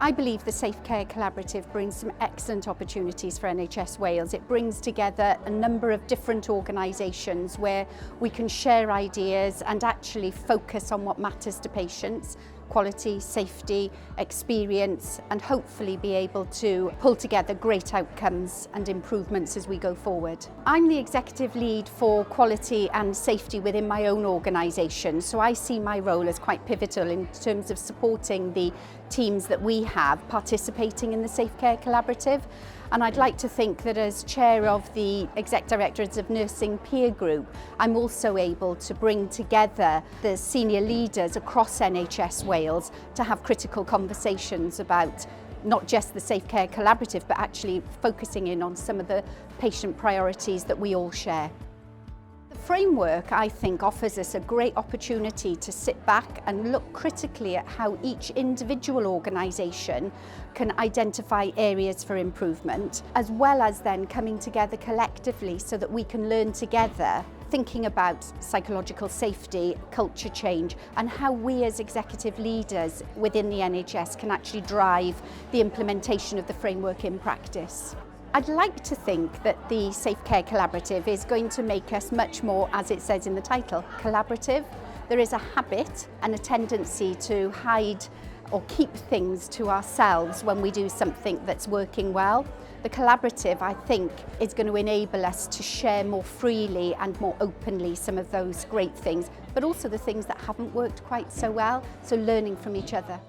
I believe the Safe Care Collaborative brings some excellent opportunities for NHS Wales. It brings together a number of different organisations where we can share ideas and actually focus on what matters to patients: quality, safety, experience, and hopefully be able to pull together great outcomes and improvements as we go forward. I'm the executive lead for quality and safety within my own organisation, so I see my role as quite pivotal in terms of supporting the teams that we have participating in the Safe Care Collaborative. And I'd like to think that as chair of the Exec Directorates of Nursing Peer Group, I'm also able to bring together the senior leaders across NHS Wales to have critical conversations about not just the Safe Care Collaborative, but actually focusing in on some of the patient priorities that we all share. The framework, I think, offers us a great opportunity to sit back and look critically at how each individual organisation can identify areas for improvement, as well as then coming together collectively so that we can learn together, thinking about psychological safety, culture change, and how we as executive leaders within the NHS can actually drive the implementation of the framework in practice. I'd like to think that the Safe Care Collaborative is going to make us much more, as it says in the title, collaborative. There is a habit and a tendency to hide or keep things to ourselves when we do something that's working well. The collaborative, I think, is going to enable us to share more freely and more openly some of those great things, but also the things that haven't worked quite so well, so learning from each other.